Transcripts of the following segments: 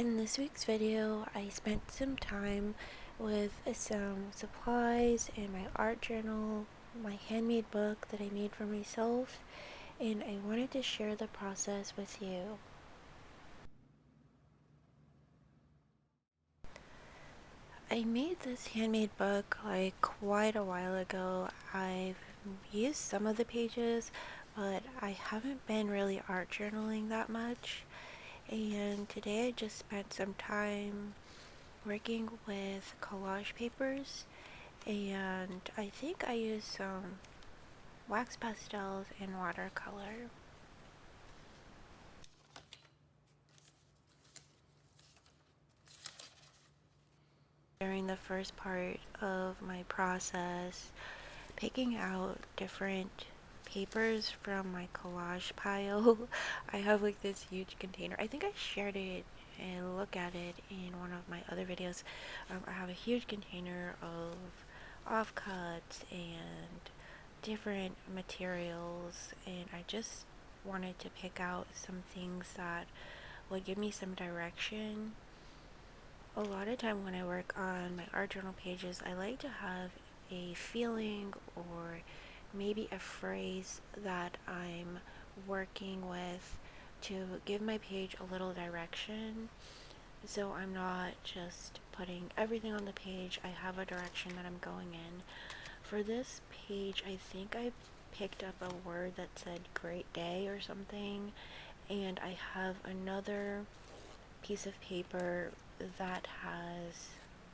In this week's video, I spent some time with some supplies and my art journal, my handmade book that I made for myself, and I wanted to share the process with you. I made this handmade book like quite a while ago. I've used some of the pages, but I haven't been really art journaling that much. And today I just spent some time working with collage papers, and I think I used some wax pastels and watercolor. During the first part of my process, picking out different papers from my collage pile. I have like this huge container. I think I shared it and look at it in one of my other videos. I have a huge container of offcuts and different materials, and I just wanted to pick out some things that would give me some direction. A lot of time when I work on my art journal pages, I like to have a feeling or maybe a phrase that I'm working with to give my page a little direction. So I'm not just putting everything on the page, I have a direction that I'm going in. For this page, I think I picked up a word that said great day or something, and I have another piece of paper that has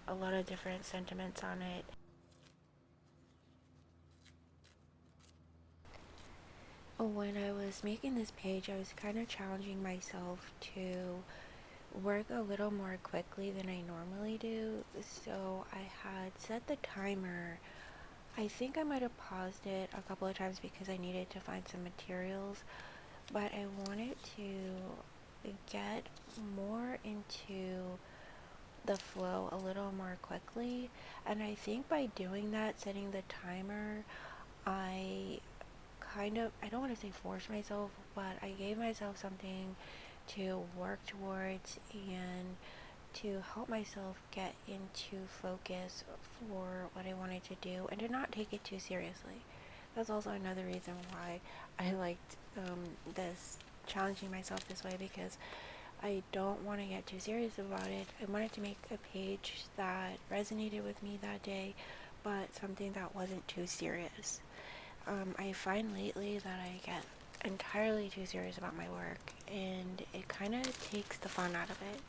a lot of different sentiments on it. When I was making this page, I was kind of challenging myself to work a little more quickly than I normally do. So I had set the timer. I think I might have paused it a couple of times because I needed to find some materials, but I wanted to get more into the flow a little more quickly. And I think by doing that, setting the timer, I I don't want to say force myself, but I gave myself something to work towards and to help myself get into focus for what I wanted to do and to not take it too seriously. That's also another reason why I liked this challenging myself this way, because I don't want to get too serious about it. I wanted to make a page that resonated with me that day, but something that wasn't too serious. I find lately that I get entirely too serious about my work, and it kind of takes the fun out of it.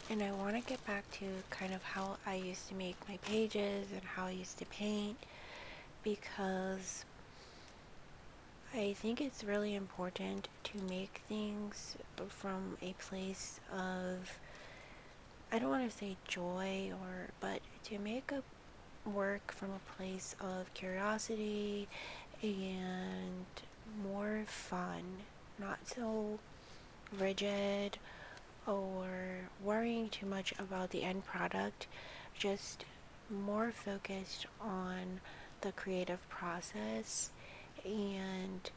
And I want to get back to kind of how I used to make my pages and how I used to paint, because I think it's really important to make things from a place of, I don't want to say joy, but to make a work from a place of curiosity and more fun, not so rigid or worrying too much about the end product, just more focused on the creative process, and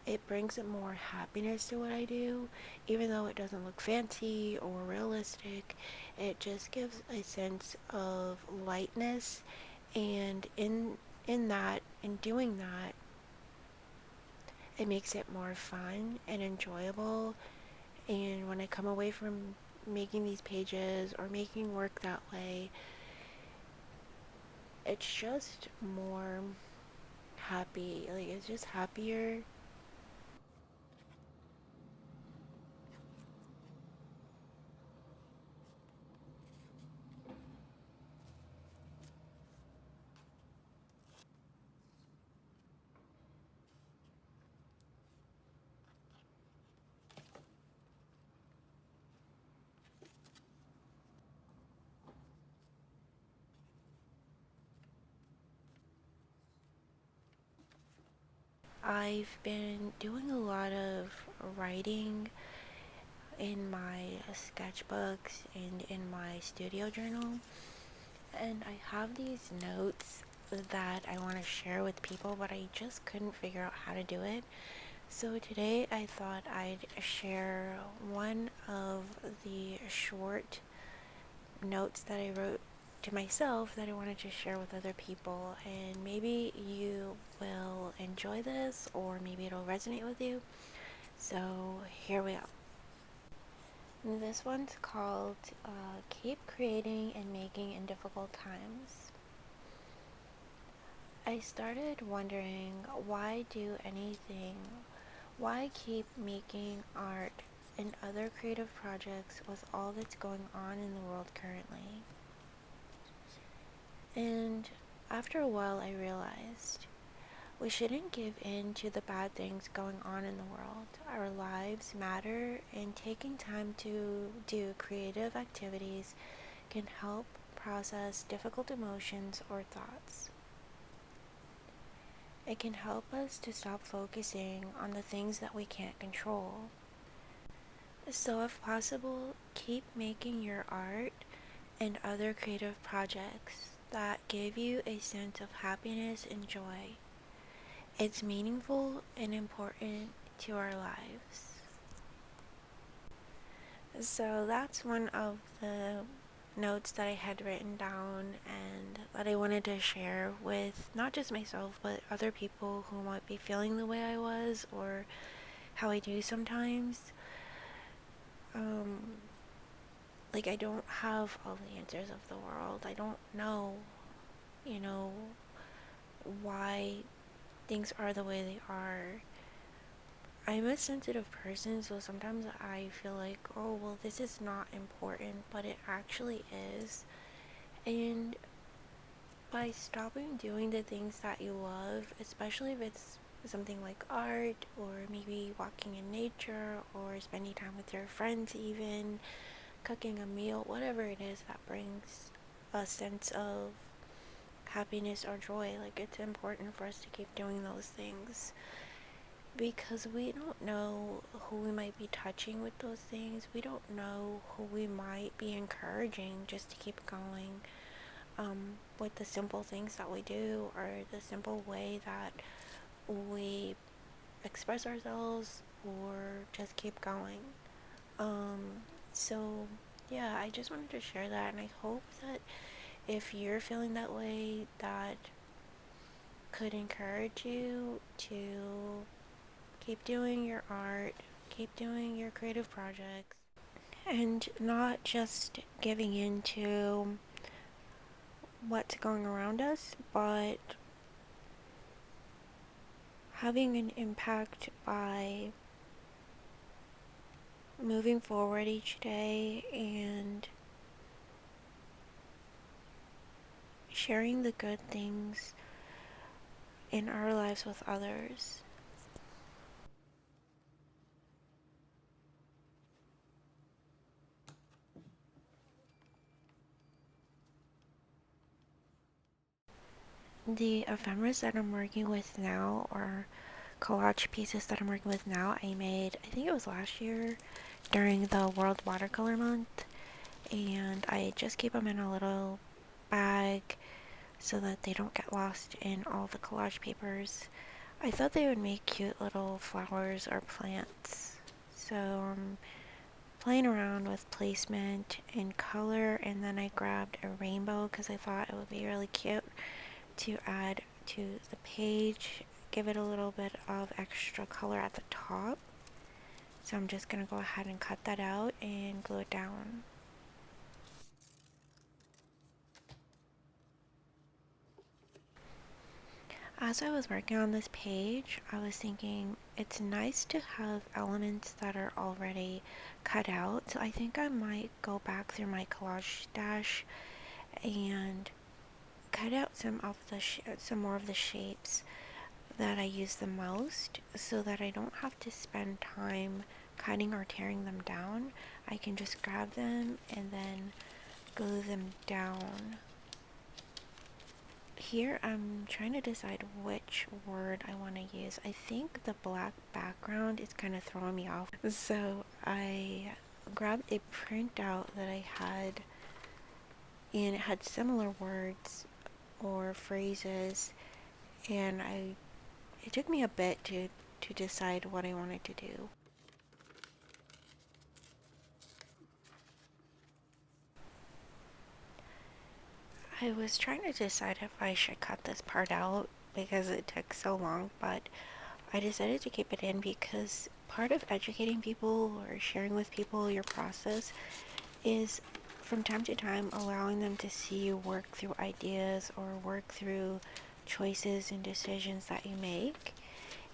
it brings more happiness to what I do. Even though it doesn't look fancy or realistic, it just gives a sense of lightness, and in doing that, it makes it more fun and enjoyable. And when I come away from making these pages or making work that way, it's just more happy. Like, it's just happier. I've been doing a lot of writing in my sketchbooks and in my studio journal, and I have these notes that I want to share with people, but I just couldn't figure out how to do it. So today I thought I'd share one of the short notes that I wrote to myself that I wanted to share with other people, and maybe you will enjoy this or maybe it'll resonate with you. So here we go. And this one's called Keep Creating and Making in Difficult Times. I started wondering, why keep making art and other creative projects with all that's going on in the world currently? And after a while I realized we shouldn't give in to the bad things going on in the world. Our lives matter, and taking time to do creative activities can help process difficult emotions or thoughts. It can help us to stop focusing on the things that we can't control. So if possible, keep making your art and other creative projects that give you a sense of happiness and joy. It's meaningful and important to our lives. So that's one of the notes that I had written down and that I wanted to share with not just myself but other people who might be feeling the way I was or how I do sometimes. Um, like, I don't have all the answers of the world. I don't know, you know, why things are the way they are. I'm a sensitive person, so sometimes I feel like, oh, well, this is not important, but it actually is. And by stopping doing the things that you love, especially if it's something like art, or maybe walking in nature, or spending time with your friends, even cooking a meal, whatever it is that brings a sense of happiness or joy, like, it's important for us to keep doing those things. Because we don't know who we might be touching with those things. We don't know who we might be encouraging just to keep going with the simple things that we do, or the simple way that we express ourselves, or just keep going. Um, so, yeah, I just wanted to share that, and I hope that if you're feeling that way, that could encourage you to keep doing your art, keep doing your creative projects, and not just giving in to what's going around us, but having an impact by moving forward each day and sharing the good things in our lives with others. The ephemeras that I'm working with now, or collage pieces that I'm working with now, I made, I think it was last year during the World Watercolor Month, and I just keep them in a little bag so that they don't get lost in all the collage papers. I thought they would make cute little flowers or plants, so I'm playing around with placement and color, and then I grabbed a rainbow because I thought it would be really cute to add to the page, give it a little bit of extra color at the top. So I'm just going to go ahead and cut that out and glue it down. As I was working on this page, I was thinking it's nice to have elements that are already cut out. So I think I might go back through my collage stash and cut out some more of the shapes that I use the most, so that I don't have to spend time cutting or tearing them down. I can just grab them and then glue them down. Here I'm trying to decide which word I want to use. I think the black background is kind of throwing me off. So I grabbed a printout that I had, and it had similar words or phrases, and it took me a bit to to decide what I wanted to do. I was trying to decide if I should cut this part out because it took so long, but I decided to keep it in because part of educating people or sharing with people your process is from time to time allowing them to see you work through ideas or work through choices and decisions that you make.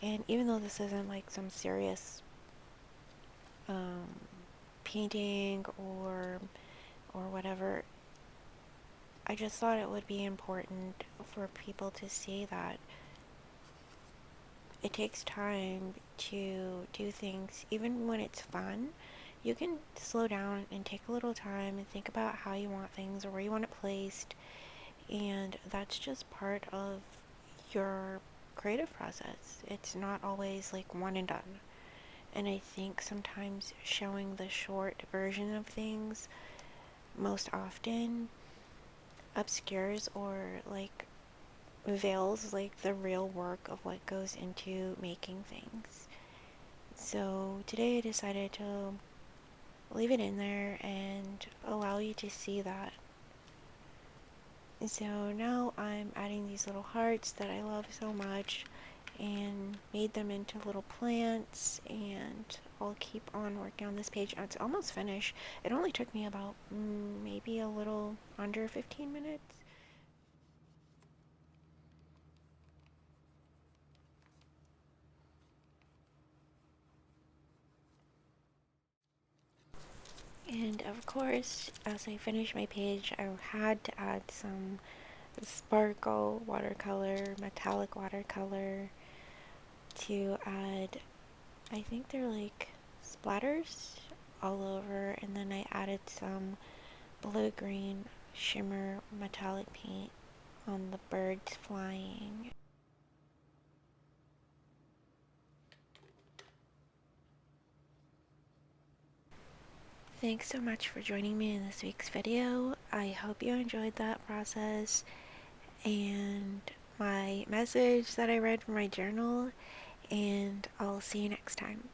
And even though this isn't like some serious um, painting or whatever, I just thought it would be important for people to see that it takes time to do things, even when it's fun. You can slow down and take a little time and think about how you want things or where you want it placed, and that's just part of your creative process. It's not always like one and done. And I think sometimes showing the short version of things most often obscures or like veils like the real work of what goes into making things. So today I decided to leave it in there and allow you to see that. So now I'm adding these little hearts that I love so much and made them into little plants, and I'll keep on working on this page. It's almost finished. It only took me about maybe a little under 15 minutes. And of course, as I finished my page, I had to add some sparkle watercolor, metallic watercolor to add, I think they're like splatters all over, and then I added some blue-green shimmer metallic paint on the birds flying. Thanks so much for joining me in this week's video. I hope you enjoyed that process and my message that I read from my journal, and I'll see you next time.